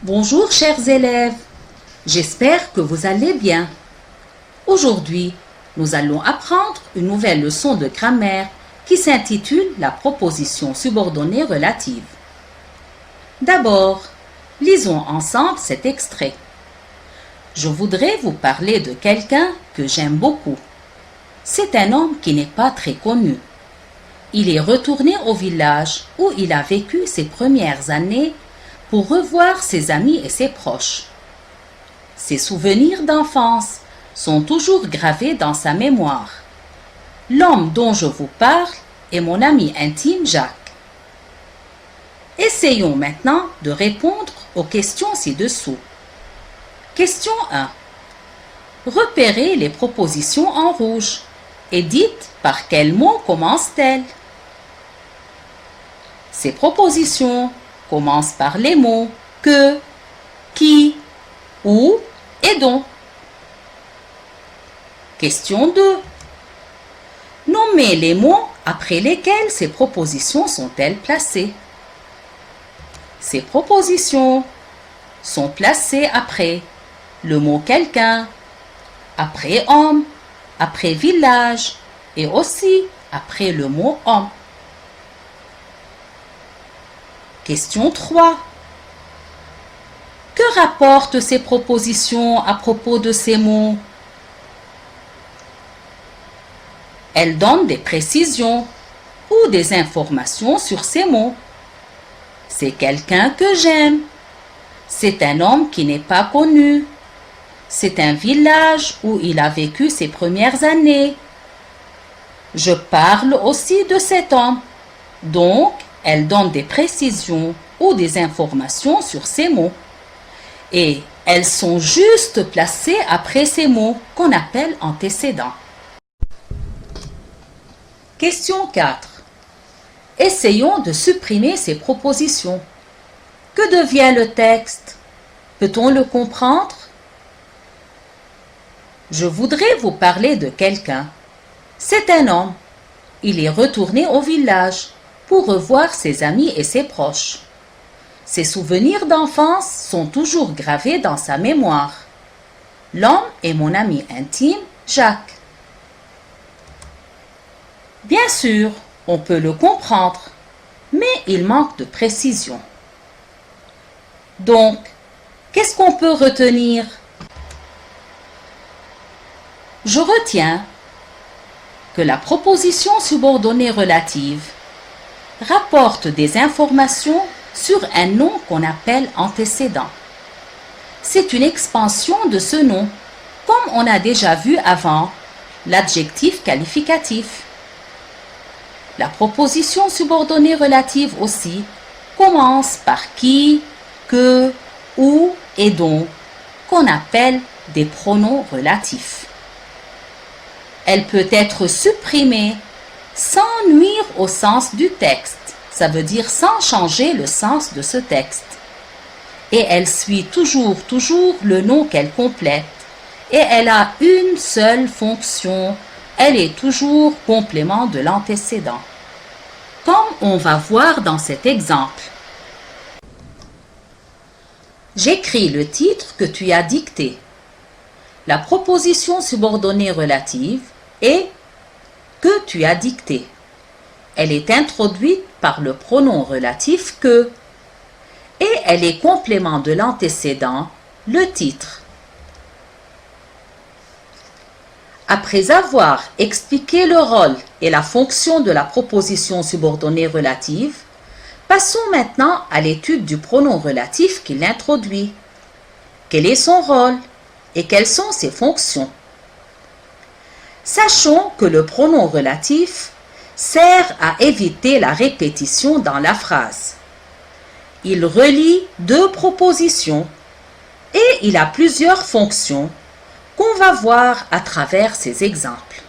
Bonjour chers élèves, j'espère que vous allez bien. Aujourd'hui, nous allons apprendre une nouvelle leçon de grammaire qui s'intitule la proposition subordonnée relative. D'abord, lisons ensemble cet extrait. Je voudrais vous parler de quelqu'un que j'aime beaucoup. C'est un homme qui n'est pas très connu. Il est retourné au village où il a vécu ses premières années pour revoir ses amis et ses proches. Ses souvenirs d'enfance sont toujours gravés dans sa mémoire. L'homme dont je vous parle est mon ami intime Jacques. Essayons maintenant de répondre aux questions ci-dessous. Question 1. Repérez les propositions en rouge et dites par quel mot commencent-elles. Ces propositions commencent par les mots que, qui, où et dont. Question 2. Nommez les mots après lesquels ces propositions sont-elles placées. Ces propositions sont placées après le mot quelqu'un, après homme, après village et aussi après le mot homme. Question 3. Que rapportent ces propositions à propos de ces mots? Elles donnent des précisions ou des informations sur ces mots. C'est quelqu'un que j'aime. C'est un homme qui n'est pas connu. C'est un village où il a vécu ses premières années. Je parle aussi de cet homme. Donc, elles donnent des précisions ou des informations sur ces mots. Et elles sont juste placées après ces mots qu'on appelle antécédents. Question 4. Essayons de supprimer ces propositions. Que devient le texte? Peut-on le comprendre? Je voudrais vous parler de quelqu'un. C'est un homme. Il est retourné au village pour revoir ses amis et ses proches. Ses souvenirs d'enfance sont toujours gravés dans sa mémoire. L'homme est mon ami intime, Jacques. Bien sûr, on peut le comprendre, mais il manque de précision. Donc, qu'est-ce qu'on peut retenir? Je retiens que la proposition subordonnée relative rapporte des informations sur un nom qu'on appelle antécédent. C'est une expansion de ce nom, comme on a déjà vu avant l'adjectif qualificatif. La proposition subordonnée relative aussi commence par qui, que, où et dont, qu'on appelle des pronoms relatifs. Elle peut être supprimée sans nuire au sens du texte, ça veut dire sans changer le sens de ce texte. Et elle suit toujours le nom qu'elle complète. Et elle a une seule fonction, elle est toujours complément de l'antécédent. Comme on va voir dans cet exemple. J'écris le titre que tu as dicté. La proposition subordonnée relative est que tu as dicté. Elle est introduite par le pronom relatif que et elle est complément de l'antécédent, le titre. Après avoir expliqué le rôle et la fonction de la proposition subordonnée relative, passons maintenant à l'étude du pronom relatif qui l'introduit. Quel est son rôle et quelles sont ses fonctions? Sachons que le pronom relatif sert à éviter la répétition dans la phrase. Il relie deux propositions et il a plusieurs fonctions qu'on va voir à travers ces exemples.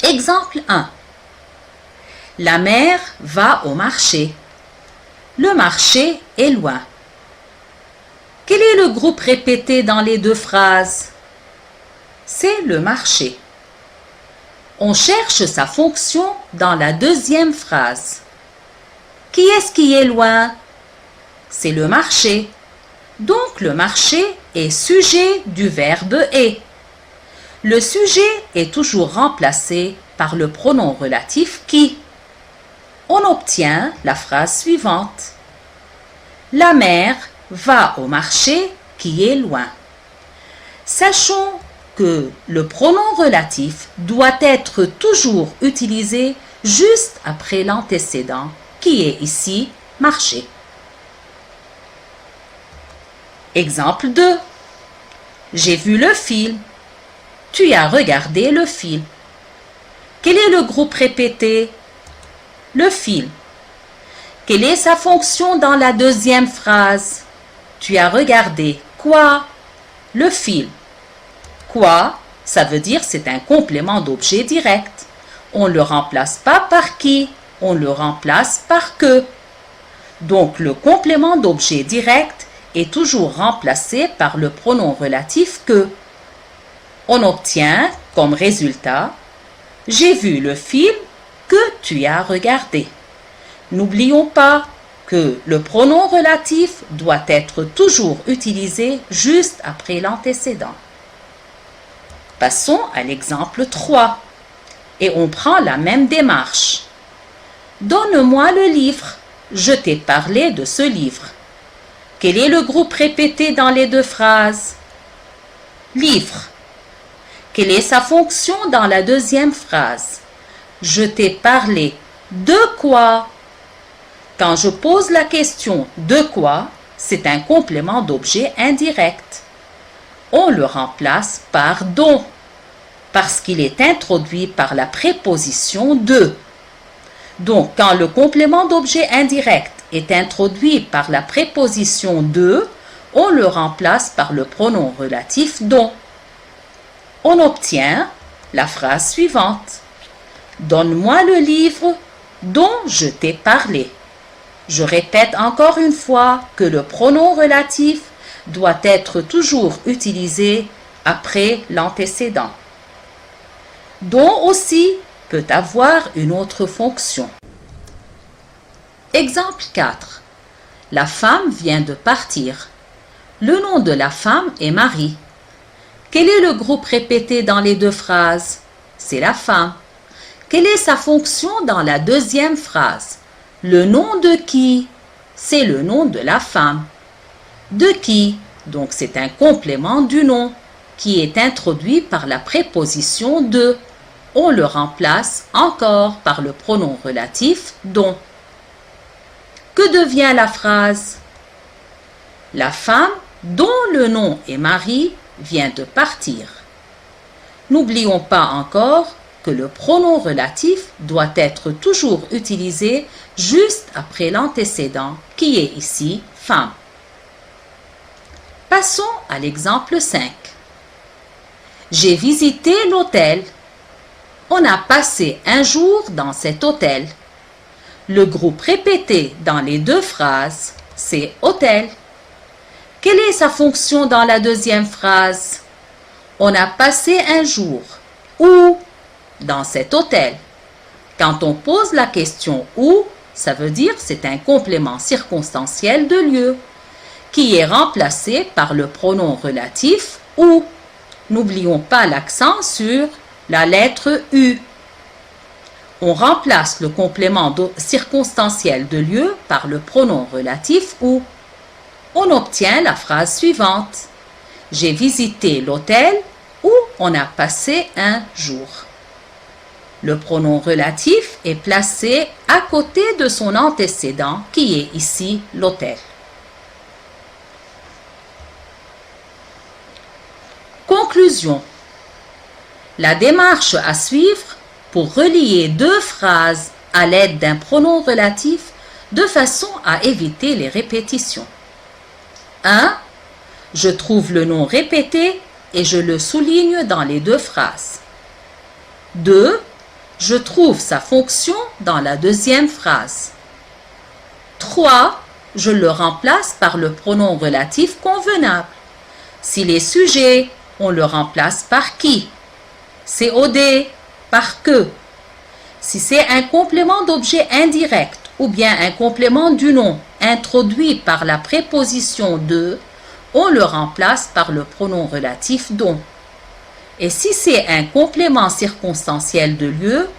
Exemple 1. La mère va au marché. Le marché est loin. Quel est le groupe répété dans les deux phrases? C'est le marché. On cherche sa fonction dans la deuxième phrase. Qui est-ce qui est loin? C'est le marché. Donc le marché est sujet du verbe est. Le sujet est toujours remplacé par le pronom relatif qui. On obtient la phrase suivante. La mère va au marché qui est loin. Sachons que le pronom relatif doit être toujours utilisé juste après l'antécédent, qui est ici marché. Exemple 2. J'ai vu le film. Tu as regardé le film. Quel est le groupe répété? Le film. Quelle est sa fonction dans la deuxième phrase? Tu as regardé quoi? Le film. Quoi, ça veut dire c'est un complément d'objet direct. On ne le remplace pas par qui, on le remplace par que. Donc le complément d'objet direct est toujours remplacé par le pronom relatif que. On obtient comme résultat « J'ai vu le film que tu as regardé ». N'oublions pas que le pronom relatif doit être toujours utilisé juste après l'antécédent. Passons à l'exemple 3 et on prend la même démarche. Donne-moi le livre, je t'ai parlé de ce livre. Quel est le groupe répété dans les deux phrases? Livre. Quelle est sa fonction dans la deuxième phrase? Je t'ai parlé de quoi? Quand je pose la question de quoi, c'est un complément d'objet indirect. On le remplace par dont, parce qu'il est introduit par la préposition de. Donc, quand le complément d'objet indirect est introduit par la préposition de, on le remplace par le pronom relatif dont. On obtient la phrase suivante. Donne-moi le livre dont je t'ai parlé. Je répète encore une fois que le pronom relatif doit être toujours utilisé après l'antécédent. Dont aussi peut avoir une autre fonction. Exemple 4. La femme vient de partir. Le nom de la femme est Marie. Quel est le groupe répété dans les deux phrases? C'est la femme. Quelle est sa fonction dans la deuxième phrase? Le nom de qui? C'est le nom de la femme. De qui? Donc c'est un complément du nom qui est introduit par la préposition de. On le remplace encore par le pronom relatif dont. Que devient la phrase? La femme dont le nom est Marie vient de partir. N'oublions pas encore que le pronom relatif doit être toujours utilisé juste après l'antécédent qui est ici femme. Passons à l'exemple 5. J'ai visité l'hôtel. On a passé un jour dans cet hôtel. Le groupe répété dans les deux phrases, c'est hôtel. Quelle est sa fonction dans la deuxième phrase? On a passé un jour. Où? Dans cet hôtel. Quand on pose la question où, ça veut dire c'est un complément circonstanciel de lieu qui est remplacé par le pronom relatif où. N'oublions pas l'accent sur la lettre U. On remplace le complément circonstanciel de lieu par le pronom relatif où. On obtient la phrase suivante. J'ai visité l'hôtel où on a passé un jour. Le pronom relatif est placé à côté de son antécédent qui est ici l'hôtel. Conclusion. La démarche à suivre pour relier deux phrases à l'aide d'un pronom relatif de façon à éviter les répétitions. 1. Je trouve le nom répété et je le souligne dans les deux phrases. 2. Je trouve sa fonction dans la deuxième phrase. 3. Je le remplace par le pronom relatif convenable. S'il est sujet, on le remplace par qui? COD, par que. Si c'est un complément d'objet indirect, ou bien un complément du nom introduit par la préposition de, on le remplace par le pronom relatif dont. Et si c'est un complément circonstanciel de lieu,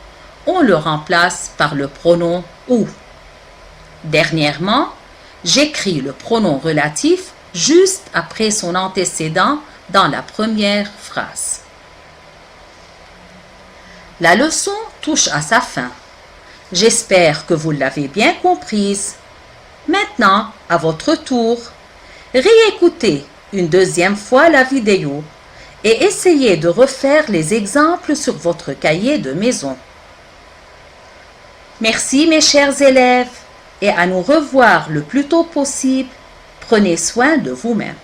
on le remplace par le pronom où. Dernièrement, j'écris le pronom relatif juste après son antécédent dans la première phrase. La leçon touche à sa fin. J'espère que vous l'avez bien comprise. Maintenant, à votre tour, réécoutez une deuxième fois la vidéo et essayez de refaire les exemples sur votre cahier de maison. Merci mes chers élèves et à nous revoir le plus tôt possible. Prenez soin de vous-même.